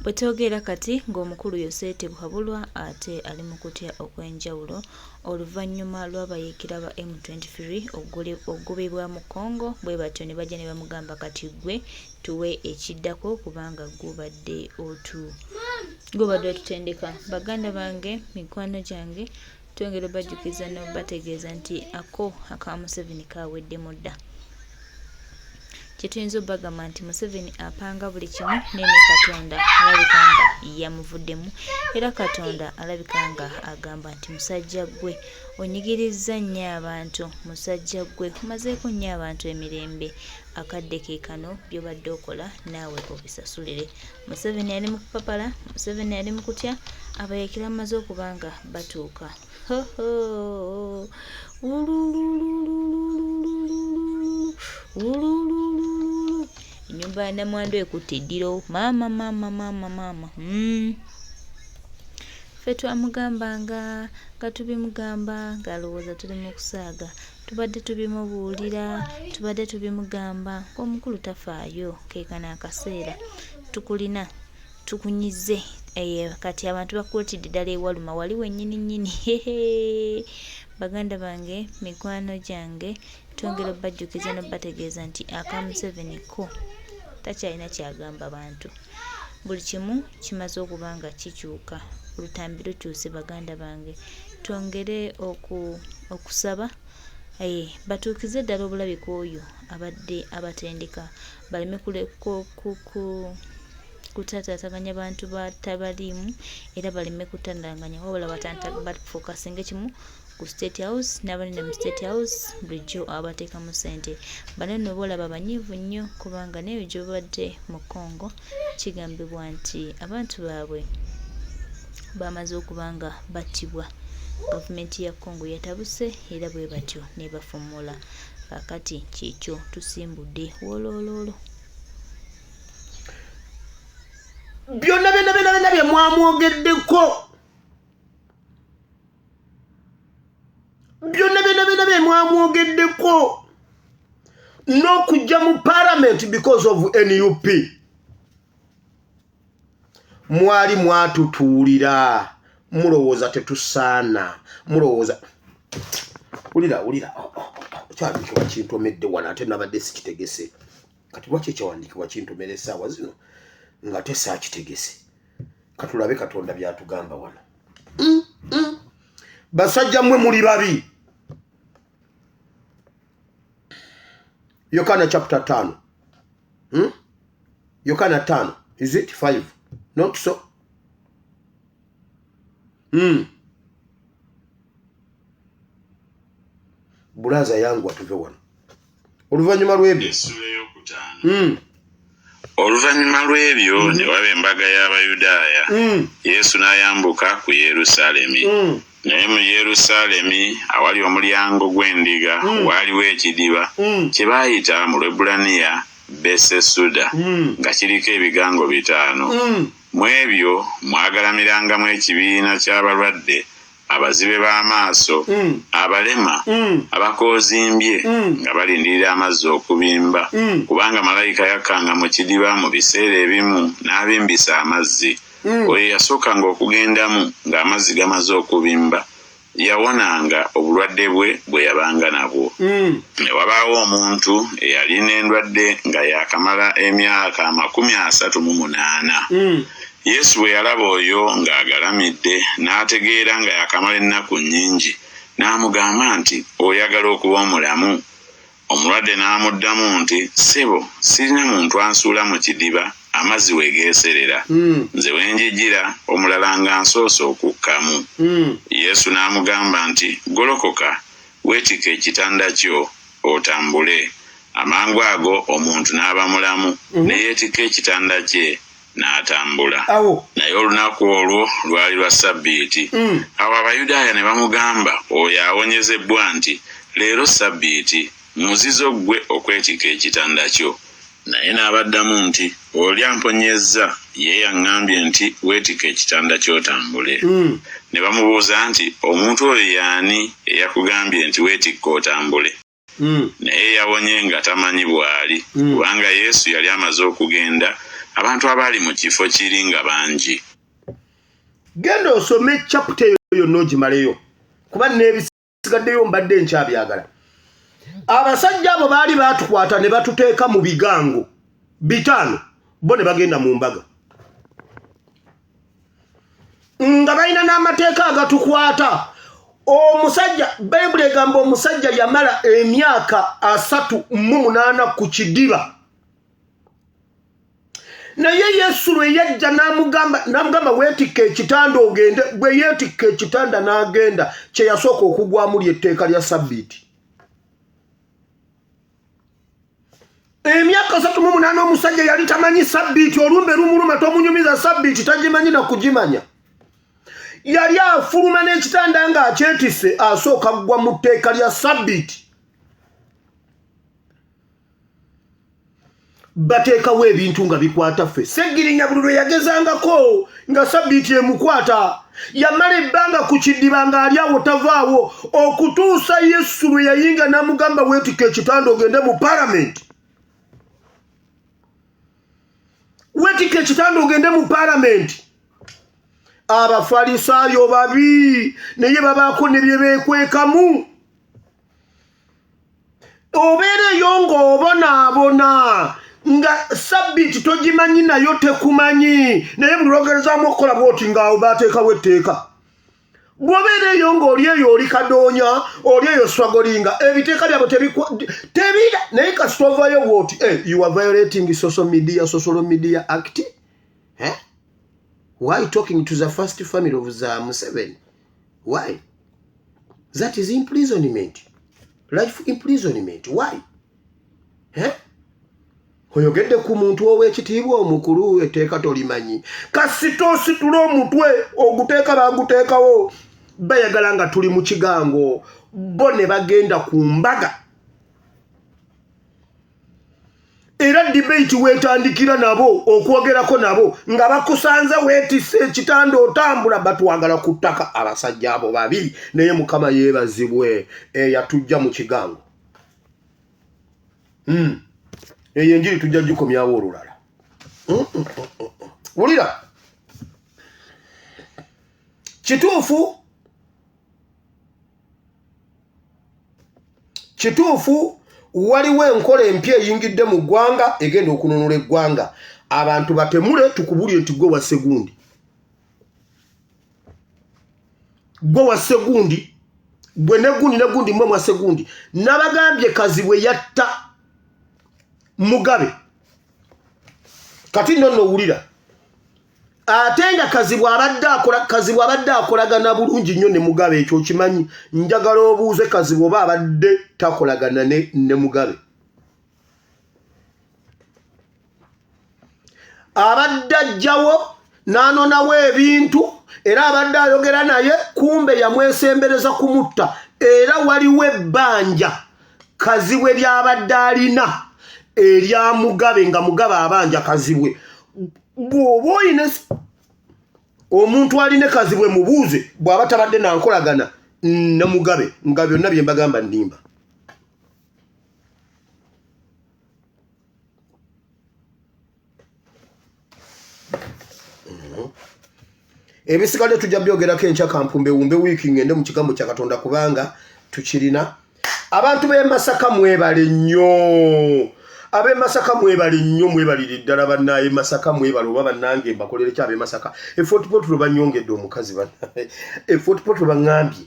Bwe twogera kati ng'omukulu Yosete Buhabulwa ate ali mu kutya okw'enjawulo oluvannyuma lw'abayeekera ba M23 okugobebwa mu Congo bwe batyo ne bajja ne bamugamba kati gwe tuwe ekiddako kubanga gubadde otutendeka. Baganda bange, mikwano gyange, twongera bajjukiza n'obategeeza nti ako aka Museveni kaweddemu dda. Kyetuyinza obbagamba nti Museveni apanga buli kimu naye Katonda alabika nga yamuvuddemu era Katonda alabika nga agamba nti musajja gwe onyigirizza nnyo abantu, musajja gwe omazeeko nnyo abantu emirembe, akadde ke kano by'obadde okola naawe obisasulire. Museveni ali mu kupapala, Museveni ali mu kutya, abayeekera amaze okuba nga batuuka. Ennyumba ya Namwandu ekutte eddiro. Maama. Ffe twamugambanga nga tubimugamba ng'alowooza tuli mu kusaaga. Tubadde tubimubuulira, tubadde tubimugamba ng'omukulu tafaayo, keekano akaseera tukulina tukunyize. Kati abantu bakuletedde ddala ewaluma wali wennyini. Baganda bange, mikwano gyange, twongera obbajjukiza n'obbategeeza nti aka Museveni ko takyalina kyagamba bantu. Buli kimu kimaze okuba nga kikyuka, olutambi lukyuse. Baganda bange, twongere okusaba batuukize ddala obulabi kw'oyo abadde abatendeka, baleme kutaataaganya bantu batabaliimu era baleme kutandanganya wabula bafokasinge kimu ku State House n'abanene mu State House bulijjo abateekamu ssente. Bano nno boolaba banyiivu nnyo kubanga n'eyo gy'obadde mu Congo kigambibwa nti abantu baabwe bamaze okuba nga battibwa. Gavumenti ya Congo yatabuse era bwe batyo ne bafumula. Kaakati kyekyo tusimbudde wolololo. Byonna bye mwamwogeddeko. N'okujja mu parliament because of NUP. Mwali mwatutuulira. Mulowooza tetusaana. Mulowooza. Ulira. Kyali kiwa kintomedde wano ate nabadde sikitegese. Kati lwaki ekyawandiikibwa kintomera essaawa zino nga tesaakitegese. Katulabe Katonda byatugamba wano. Basajja mmwe muli babi. Yokana chapter 5. Yokana 5. Is it 5? Not so. Bulaza yangu atuve wano. Oluvannyuma lw'ebyo. Oluvannyuma lw'ebyo ne waba embaga y'Abayudaaya. Yesu n'ayambuka ku Yerusaalemi. Naye mu Yerusaalemi awali omulyango gw'endiga waaliwo ekidiba kye baayita mu Lwebbulaniya Besesuda nga kiriko ebigango 5. Mu ebyo mwagalamirangamu ekibiina ky'abalwadde, abazibe b'amaaso, abalema, abakoozimbye nga balindirira amazzi okubimba, kubanga malayika yakkanga mu kidiba mu biseera ebimu n'abimbisa amazzi. Oyo yasookanga okugendamu ng'amazzi gamaze okubimba yawonanga obulwadde bwe yabanga nabwo. Ne wabaawo omuntu eyalina endwadde nga yakamala emyaka 38. Yesu bwe yalaba oyo ng'agalamidde n'ategeera nga yakamala ennaku nnyingi, n'amugamba nti oyagala okuba omulamu? Omulwadde n'amuddamu nti ssebo, sirina muntu ansuula mu kidiba amazzi weegeeserera, nze wenjijjira omulala nga nsoose okukkamu. Yesu n'amugamba nti golokoka, weetike ekitanda kyo otambule. Amangu ago omuntu n'aba mulamu ne yeetika ekitanda kye n'atambula. Naye olunaku olwo lwali lwa Ssabbiiti. Awo Abayudaaya ne bamugamba oyo awonyezebbwa nti leero Ssabbiiti, muzizo ggwe okwetika ekitanda kyo. Naye n'abaddamu nti oli amponyezza, ye yaŋŋambye nti weetika ekitanda ky'otambule. Ne bamubuuza nti omuntu oyo y'ani eyakugambye nti weetikka otambule? Naye yawonye nga tamanyi bw'ali, kubanga Yesu yali amaze okugenda abantu abali mu kifo kiri nga bangi. Genda osome chapter eyo n'ogimaleyo kuba n'ebisigaddeyo mbadde nkyabyagala. Abasajja abo baali batukwata ne batuteeka mu bigango 5 bo ne bagenda mu mbaga nga balina n'amateeka agatukwata. Omusajja Bayibuli egamba omusajja yamala emyaka 38 ku kidiba. Naye Yesu lwe yajja n'amugamba weetikke ekitanda ogende. Bwe yeetikka ekitanda n'agenda, kye yasooka okugwamu ly'etteeka lya Sabbiiti. Emyaka 38 omusajja yali tamanyi Sabbiiti, olumbe lumuluma tomunyumiza Sabbiiti tagimanyi na kugimanya. Yali afuluma n'ekitanda ng'akyetisse asooka kugwa mu tteeka lya Sabbiiti. Bateekawo ebintu nga bikwata ffe. Seggirinya buli lwe yagezangako nga Sabbiiti emukwata. Yamala ebbanga ku kidiba ng'ali awo tavaawo okutuusa Yesu lwe yayinga n'amugamba weetikka ekitanda ogende mu Parliament. Weetikka ekitanda ogende mu Parliament. Abafalisaayo babi naye babaako ne bye beekwekamu. Obeereyo ng'obonaabona nga Sabbiiti togimanyi nayo tekumanyi naye buli lwogerezaamu okukola bw'oti ng'awo baateekawo etteeka. Bw'obeereyo ng'oli eyo oli kadoonya oli eyo strugglinga ebiteeka byabo tebira naye kasita ovaayo bw'oti you are violating social media act. Why talking to the first family of Museveni? Why? That is imprisonment. Life imprisonment. Why? Oyogedde ku muntu ow'ekitiibwa omukulu etteeka tolimanyi. Kasita ositula omutwe oguteeka baguteekawo. Bayagala nga tuli mu kigango bo ne bagenda ku mbaga. Era debate wetandikira nabo okwogerako nabo nga bakusanze weetisse ekitanda otambula batwagala ku ttaka abasajja abo babiri naye Mukama yeebazibwe eyatujja mu kigango. Eyo enjiri tujja gikomyawo olulala. Wulira kituufu waliwo enkola empya eyingidde mu ggwanga egenda okununula eggwanga. Abantu batemule tukubulye nti gwe wa segundi. Gwe wa segundi. Gwe negundi mwe mwa segundi. Nabagambye Kazibwe yatta Mugabe. Kati nno wulira. Ate nga Kazibwe abadde akolagana bulungi nnyo ne Mugabe ekyo kimanyi. Njagala obuuze Kazibwe oba abadde takolagana ne Mugabe. Abadde ajjawo n'anonawo ebintu era abadde ayogera naye kumbe yamwesembereza kumutta. Era waliwo ebbanja Kazibwe ly'abadde alina erya Mugabe nga Mugabe abanja Kazibwe. Bw'oba oyina omuntu alina Kazibwe mubuuze bw'aba tabadde nankolagana ne Mugabe nga byonna bye mbagamba ndimba. Ebisigadde tujja byogerako enkya kampumbe wumbe wiiki ngende mu kigambo kya Katonda kubanga tukirina. Abantu b'e Masaka mwebale nnyo. Abe Masaka mwebale nnyo mwebalire ddala bannaye Masaka mwebale oba bannange mbakolere kyabe Masaka. Fort Portal banyongedde omukazi bannaye. Fort Portal bangambye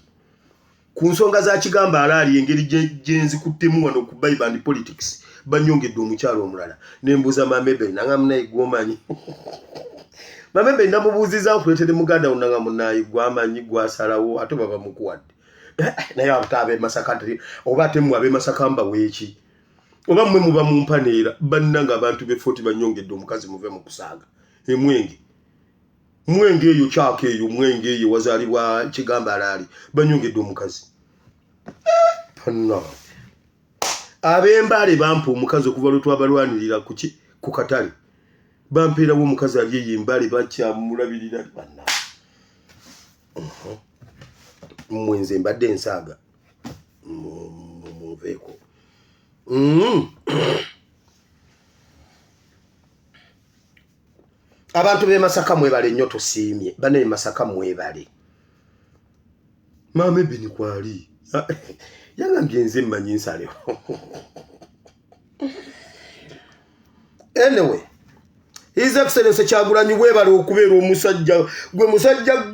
ku nsonga za kigamba alaali engeri gyenzi kuttemu wano ku Bible and politics banyongedde omukyalo omulala. Nembuuza Mamebe nanga munayi gwomanyi. Mamebe ndamubuuziza nkuleetere muganda nanga munayi gwamanyi gwasalawo ate baba mukuwadde. Naye abatabe Masaka oba temu abe Masaka mba weeki. Oba mmwe muba mu mpaneera bannanga abantu be Fort banyongedde omukazi muve mu kusaaga. Mwenge eyo kyaka eyo mwenge eyo wazaalibwa kigamba alaali banyongedde omukazi. Panna. Ab'Embale bampa omukazi okuva lwe twabalwanirira ku katale. Bampeerawo omukazi ali Mbale bakyamulabirira banna. Mwenze mbadde ensaaga. Muveeko. abantu be Masaka mwebale nnyo tusiimye bane Masaka mwebale mama bini kwali yanga ngenze mmanyi nsale anyway His Excellency Kyagulanyi webale okubeera omusajja gwe musajja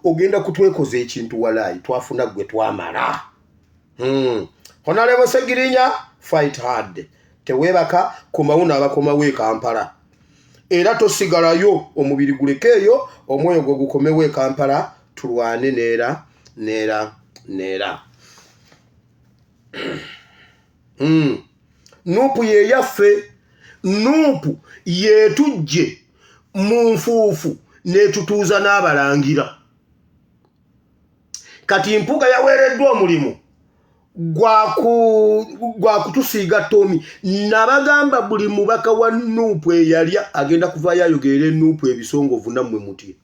ogenda kutwekoza ekintu walayi twafuna gwe twamala Honorable Segirinya fight hard tewebaka komawuna abakomawo e Kampala era tosigalayo omubiri gulekeeyo omwoyo gwo gukomewo e Kampala tulwane neera Nuupu ye yaffe Nuupu yetujje mu nfuufu netutuuza n'abalangira kati mpuga yaweereddwa omulimu gwa kutusiiga Tomi nabagamba buli mubaka wa Nuupu eyalya agenda kuvaayo ayogerera Nuupu ebisongovu nammwe muti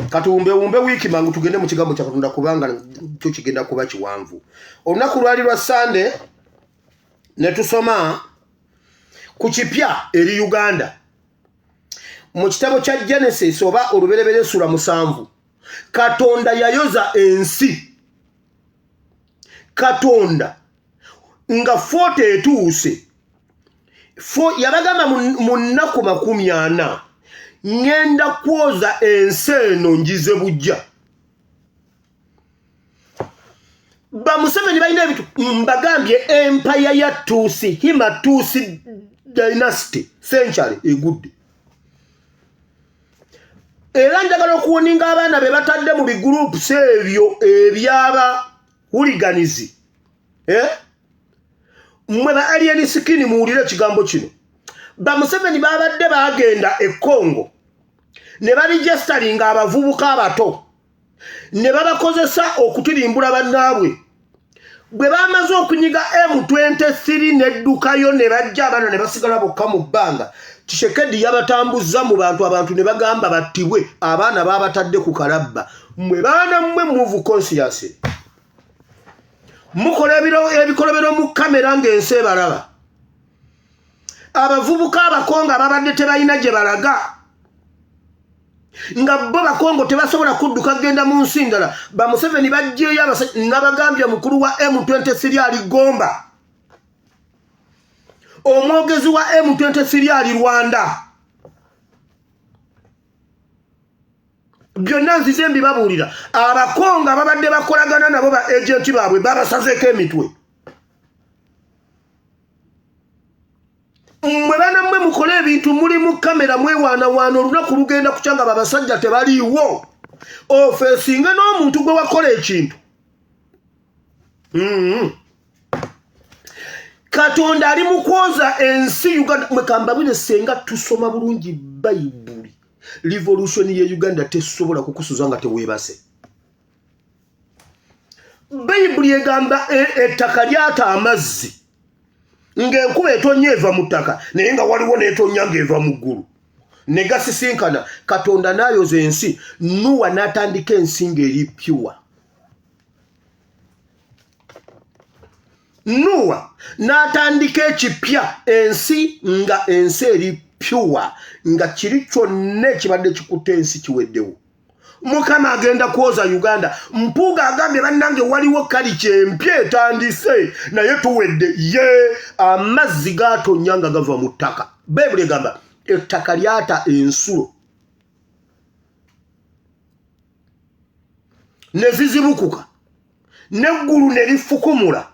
Katumbe wiki mangu tugende mu kigambo kya Katonda kubanga cyo kigenda kuba kiwanvu. Olunaku lwali lwa Sunday ne tusoma ku kipya eri Uganda. Mu kitabo kya Genesis oba oluberebere sura 7. Katonda yayoza ensi. Katonda nga 40 etuuse. Yabagamba mu nnaku 40 ngenda kwoza ensi eno njize bujja. Bamuseveni balina ebitu mbagambye empire ya Tusi Hima Tusi dynasty century egudde. Era njagala okuwoninga abaana be batadde mu bigroups ebyo ebyaba hooliganizi. Mmwe ba alien skin muwulire ekigambo kino. Bamuseveni babadde bagenda e Congo ne baregisteringa abavubuka abato ne babakozesa okutirimbula bannaabwe bwe bamaze okunyiga M23 neddukayo ne bajja abana ne basigala bokka mu bbanga Tshisekedi yabatambuza mu abantu ne bagamba battibwe abaana babatadde ku kalabba mwe baana mmwe move conscious mukola ebikolobero mu kamera ng'ensi balaba abavubuka abakonga babadde tebalina gye balaga nga bo bakongo tebasobola kudduka genda mu nsi ndala Bamuseveni bajjeeyo n'abagambye mukulu wa M23 ali Gomba omwogezi wa M23 ali Rwanda byonna nzize mbibabuulira abakonga babadde bakolagana nabo ba agenti baabwe babasazeeko emitwe mwe bana mmwe mukole ebintu muli mu kamera mwewaana olunaku lugenda kukyanga babasajja tebaliiwo ofeesinga n'omuntu gwe wakola ekintu Katonda ali mu kwoza ensi Uganda mwekambabire senga tusoma bulungi Bayibuli revolution ye Uganda tesobola kukusuza nga teweebase Bayibuli egamba ettaka lyata amazzi ng'enkuba etonnya eva mu ttaka naye nga waliwo n'etonnya ng'eva mu ggulu ne gasisinkana Katonda n'ayoza ensi Nuwa n'atandika ensi ng'eri pure Nuwa n'atandika ekipya ensi nga ensi eri pure nga kiri kyonna ekibadde kikutte ensi kiweddewo Mukama agenda kwoza Uganda mpuga agambye bannange waliwo kalichi empya etandise naye tuwedde ye amazzi gatonnya nga gava mu ttaka Bayibuli egamba ettaka lyata ensulo ne zizibukuka n'eggulu ne lifukumula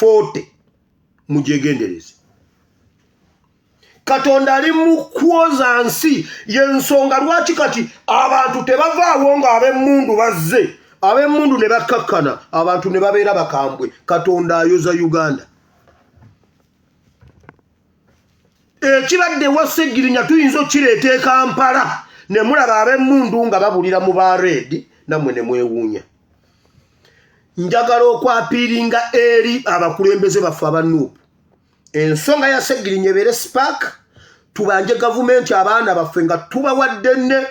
40 mujegendereze Katonda ali mu kwoza nsi yensonga lwaki kati abantu tebavaawo nga ab'emmundu bazze ab'emmundu ne bakkakkana abantu ne babeera bakambwe Katonda ayoza Uganda ekibadde Wasegirinya tuyinza okireeta e Kampala ne mulaba ab'emmundu nga babulira mu ba red nammwe ne mwewuunya njagala okwapiiringa eri abakulembeze baffe aba Nuupu ensonga ya Segirinya ebeere spark tubanje gavumenti abaana baffe nga tubawadde ne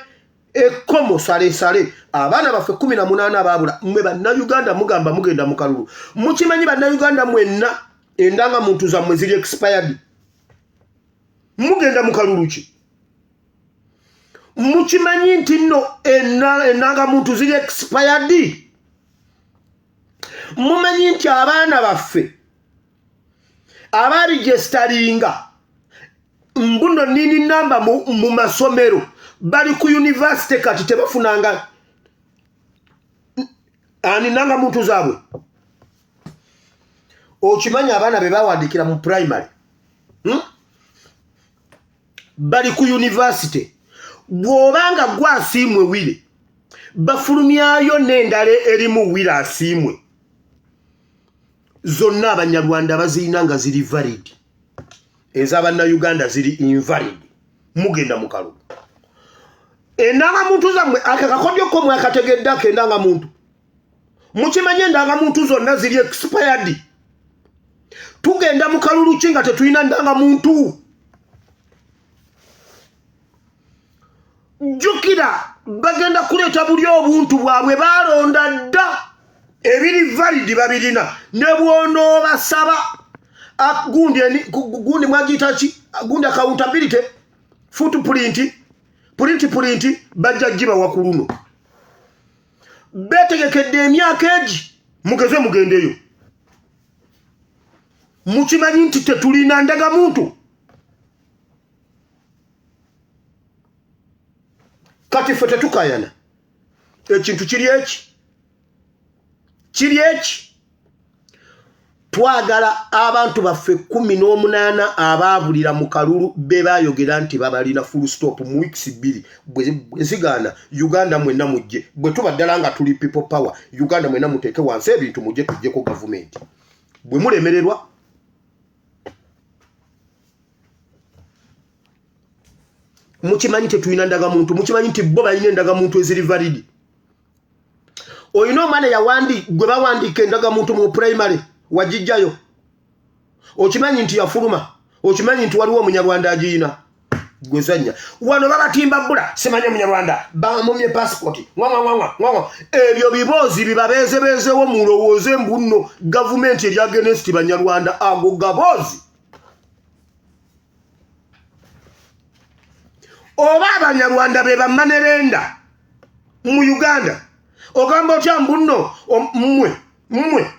Ekomo sale abaana baffe 18 ababula mwe bannayuganda mugamba mugenda mu kalulu mukimanyi bannayuganda mwenna endanga muntu zammwe ziri expired mugenda mu kalulu ki mukimanyi nti nno endanga muntu ziri expired mumanyi nti abaana baffe abaregisteringa mbuno nini namba mu masomero bali ku university kati tebafunanga ani nanga muntu zaabwe okimanya abaana be bawandikira mu primary bali ku university bwobanga gwasiimwe wile bafulumyayo n'endala erimu wile asiimwe zonna abanyarwanda baziina nga ziri valid ez'abannayuganda ziri invalid mugenda mu kalulu endanga muntu zammwe akakakodyo ko mwakategedde akendanga muntu mukimanye endanga muntu zonna ziri expired tugenda mu kalulu ki nga tetulina ndanga muntu jukira bagenda kuleeta buli obuntu bwabwe balonda dda ebiri valid babirina ne bwonoobasaba gundi mwagiyita ki gundi accountability footprint print bajja gibawa ku luno betegekedde emyaka egi mugeze mugendeyo mukimanyi nti tetulina ndaga muntu kati ffe tetukayana ekintu kiri eki twagala abantu baffe 18 abaabulira mu kalulu be bayogera nti babalina full stop mu weeks 2 bwezigaana Uganda mwenna mujje bwe tubaddala nga tuli people power Uganda mwenna muteeke wansi ebintu mujje tujjeko government bwe mulemererwa mukimanyi tetulina ndaga muntu mukimanyi nti bo balina endaga muntu eziri valid oyina omwana yawandi gwe bawandiika endaga muntu mu primary wajijjayo okimanyi nti yafuluma okimanyi nti waliwo omunyarwanda agiina gwezanya wano babatimba bbula simanye omunyarwanda bamumye passport ngwa ebyo biboozi bibabeezebeezewo mulowooze mbunno gavumenti eri against banyarwanda ago gaboozi oba abanyarwanda be bamanerenda mu Uganda ogamba otya mbunno mmwe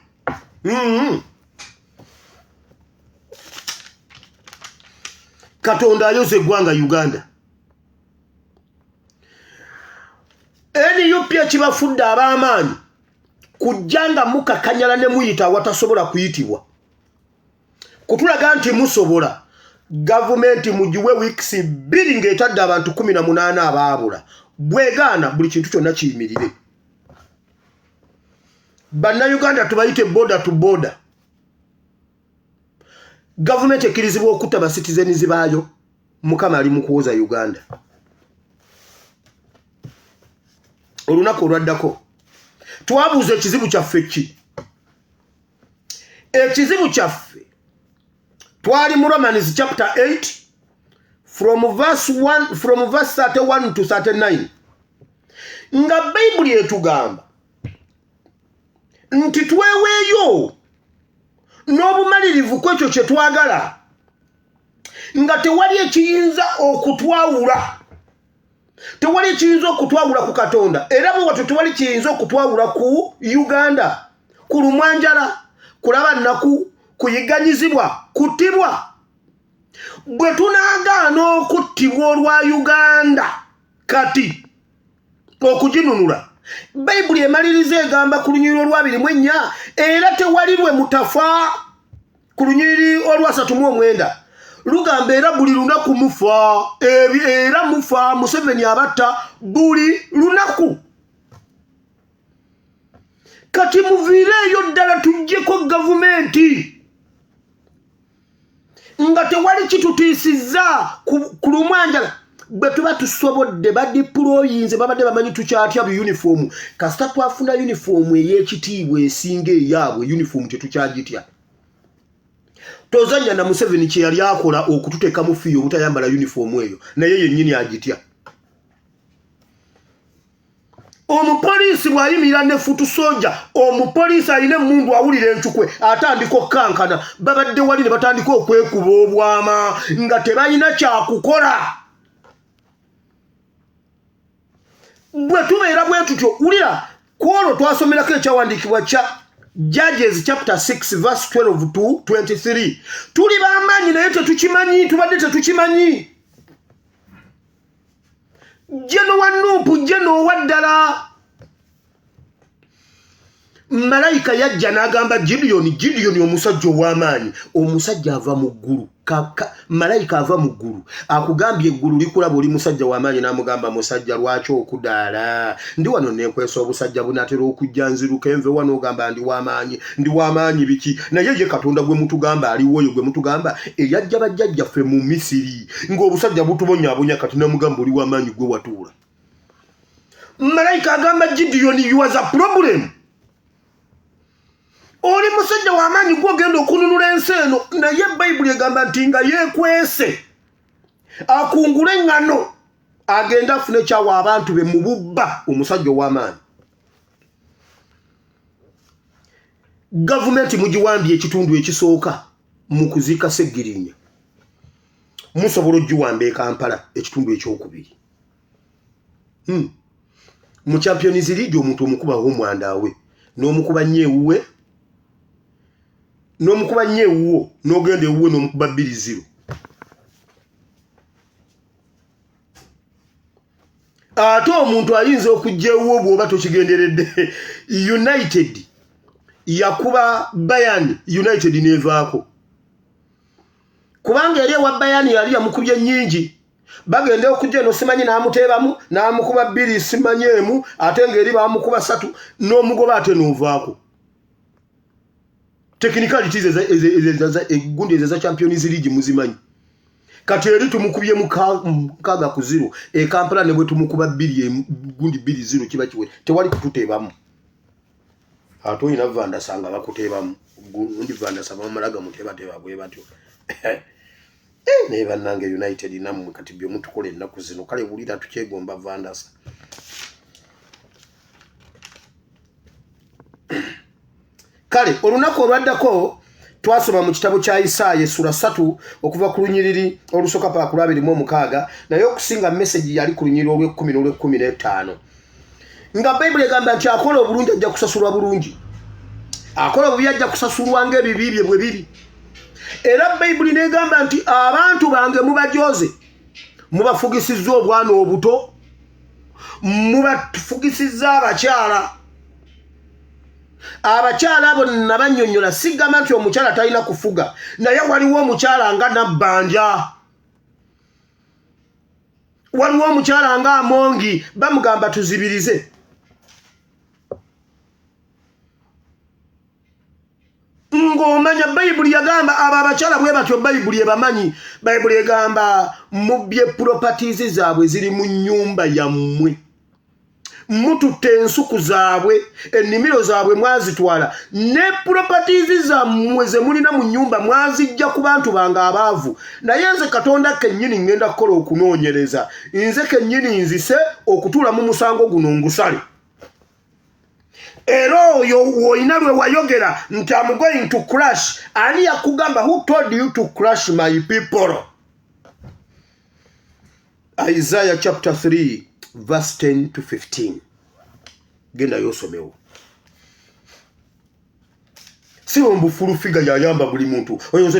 Katonda ayoze eggwanga Uganda NUP kibafudde ab'amaanyi kujjanga mukakanyala ne muyita watasobola kuyitibwa kutulaga nti musobola gavumenti mujiwe weeks 2 ng'etadde abantu 18 abaabula bwegaana buli kintu kyonna kiyimirire bannayuganda tubayite border to border gavumenti ekkirizibwa okutta basitizenizi baayo mukama ali mu kuwoza Uganda olunaku olwaddako twabuuza ekizibu kyaffe ki ekizibu kyaffe twali mu Romans chapter 8 from verse 31 to 39 nga Bayibuli etugamba nti tweweeyo n'obumalirivu kwekyo kye twagala nga tewali ekiyinza okutwawula ku Katonda era bwe watyo tewali kiyinza okutwawula ku Uganda ku lumwanjala kulaba nnaku kuyiganyizibwa kuttibwa bwe tunaagaana okuttibwa olwa Uganda kati okuginunula Bayibuli emaliriza egamba ku lunyiriri olwa 24 era tewali lwe mutafa ku lunyiriri olwa 39 lugamba era buli lunaku mufa era mufa Museveni abatta buli lunaku kati muviireeyo ddala tujjeko gavumenti nga tewali kitutiisizza ku lumwanjala bwe tuba tusobodde badiployinze babadde bamanyi tukyatya bu uniform kasita twafuna uniform ey'ekitiibwa esinga eyaabwe uniform tetukyagitya tozanya na Museveni kye yali akola okututeeka mu fiyo obutayambala uniform eyo naye yennyini agitya omupoliisi bw'ayimira ne futu soja omupoliisi ayina emundu awulira enchukwe atandika okkankana babadde wali ne batandika okwekuba obwama nga tebalina kyakukola bwe tubeera bwe tutyo ulira kwolwo twasomerako ekyawandiikibwa kya Judges chapter 6 verse 12 to 23 tuli b'amaanyi naye tetukimanyi tubadde tetukimanyi jeno wa Nuupu jeno wa ddala malayika yajja n'agamba Gideon omusajja ow'amaanyi omusajja ava mu ggulu malayika ava mu ggulu akugambye eggulu likulaba oli musajja w'amaanyi n'amugamba musajja lwaki okudaala ndi wano nenkwesa obusajja bunatera okujja nziruka enve wano ogamba ndi w'amaanyi biki naye ye Katonda gwe mutugamba aliwo oyo gwe mutugamba eyajja bajjajjaffe mu Misiri ng'obusajja butubonyaabonya kati namugamba oli w'amaanyi gwe watuula malayika agamba Gideon you was a problem oli musajja w'amaanyi gw'ogenda okununula ensi eno naye Bayibuli egamba nti nga yeekwese akungula eŋŋano agenda afune ekyawa abantu be mu bubba omusajja ow'amaanyi gavumenti mugiwambye ekitundu ekisooka mu kuziika Sseggirinya musobola ogiwamba e Kampala ekitundu ekyokubiri mu Champions League omuntu omukubaho omwanda we n'omukuba nnyo ewuwo n'ogenda ewuwe n'omukuba 2-0 ate omuntu ayinza okujja ewuwo bw'oba tokigenderedde United yakuba Bayern United neevaako kubanga eri ewa Bayern yali yamukubye nnyingi bagenda okujja eno simanyi n'amuteebamu n'amukuba 2 simanyi emu ate ng'eri bamukuba 3 n'omugoba ate n'ovaako technicalities egundi eza Champions League muzimanyi kati eri tumukubye mu 6-0 e Kampala ne bwe tumukuba 2 gundi 2-0 kiba kiwe tewali kututeebamu ate oyina vandasanga bakuteebamu gundi vandasa bamalaga muteebateeba bwe batyo naye bannange United nammwe kati byo mutukola ennaku zino kale bulira tukyegomba vandasa kale olunaku olwaddako twasoma mu kitabo kya Isaaya sura 3 okuva ku lunyiriri olusoka pa ku 26 naye okusinga message yali ku lunyiriri olw'e10 n'olw'e15 nga Bayibuli egamba nti akola obulungi ajja kusasulwa bulungi akola obubi ajja kusasulwa ng'ebibi bye bwe biri era Bayibuli negamba nti abantu bange mubajoze mubafugisizza obwana obuto mubafugisizza abakyala abo nabanyonyola sigamba nti omukyala talina kufuga naye waliwo omukyala nga Nabbanja waliwo omukyala nga Amongi bamugamba tuzibirize ng'omanya Bayibuli yagamba abo abakyala bwe batyo Bayibuli ebamanyi Bayibuli egamba mubbye properties zaabwe ziri mu nnyumba yammwe mututte ensuku zaabwe ennimiro zaabwe mwazitwala ne properties zammwe ze mulina mu nnyumba mwazijja ku bantu bange abaavu naye nze Katonda kennyini ngenda kukola okunoonyereza nze kennyini nzise okutuula mu musango guno ngusale era oyo woyina lwe wayogera nti I'm going to crush ani yakugamba who told you to crush my people Isaiah chapter 3 verse 10 to 15 genda yosomewo si ombufulu figa yayamba buli muntu oyo nze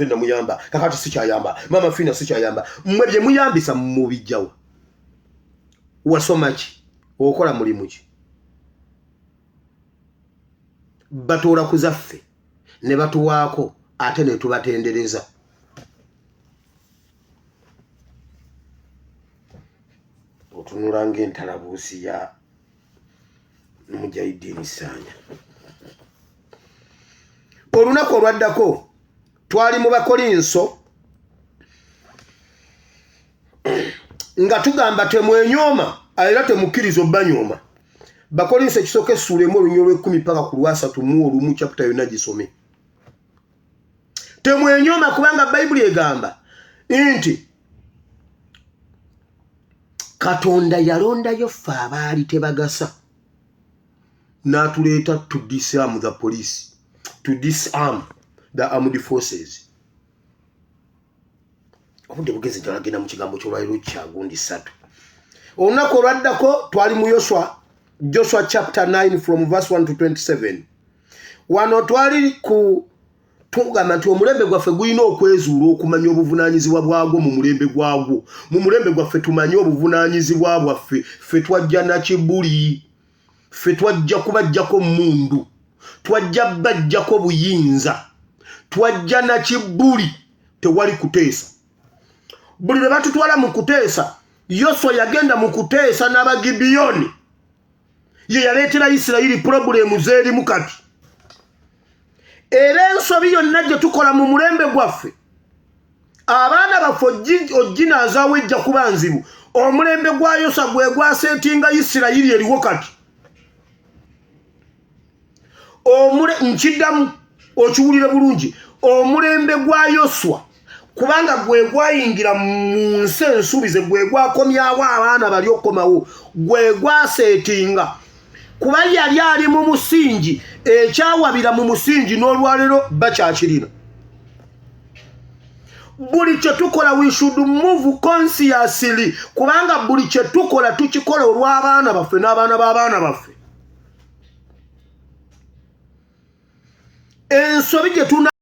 ndamuyamba kakati sikyayamba mama fina sikyayamba mmwe bye muyambisa mubijjawa wasoma ki okola mulimu ki batoola kuzaffe ne batuwaako ate ne tubatendereza otunula ng'entalabuusi ya Mujahideen Sanya olunaku olwaddako twali mu Bakolinso nga tugamba temwenyooma era temukkiriza obbanyooma Bakolinso ekisooka essula emu olunyiriri lw'ekkumi paka ku lwa31 chapter yonna gisome temwenyooma kubanga Bayibuli egamba nti Katonda yalondayo ffe abaali tebagasa n'atuleeta to disarm the police, to disarm the armed forces. Obudde bugezi jalagenda mu kigambo ky'olwaliro kyagundi 3. Olunaku olwaddako twali mu Joshua chapter 9 from verse 1 to 27. Wano twali ku tugamba nti omulembe gwaffe gulina okwezuula okumanya obuvunaanyizibwa bwagwo mu mulembe gwagwo. Mu mulembe gwaffe tumanye obuvunaanyizibwa bwaffe. Ffe twajja na kibuli, ffe twajja kubajjako mundu, twajja bajjako buyinza, twajja na kibuli, tewali kuteesa. Buli lwe batutwala mu kuteesa, Yoswa yagenda mu kuteesa n'Abagibeyoni. Ye yaleetera Isirayiri problemu z'erimu kati. Era ensobi yonna gye tukola mu mulembe gwaffe, abaana baffe ojjinaazaawo ejja kuba nzibu. Omulembe gwa Yoswa gwe gwaseetinga Isirayiri eriwo kati. Nkiddamu okiwulire bulungi. Omulembe gwa Yoswa kubanga gwe gwayingira mu nsi ensuubize, gwe gwakomyawo abaana bali okukomawo, gwe gwaseetinga. Kuba yali ali mu musingi, ekyawabira mu musingi n'olwaliro bakyakirina. Buli kye tukola we should move consciously, kubanga buli kye tukola tukikola olw'abaana baffe n'abaana b'abaana baffe. Ensobi gye tuna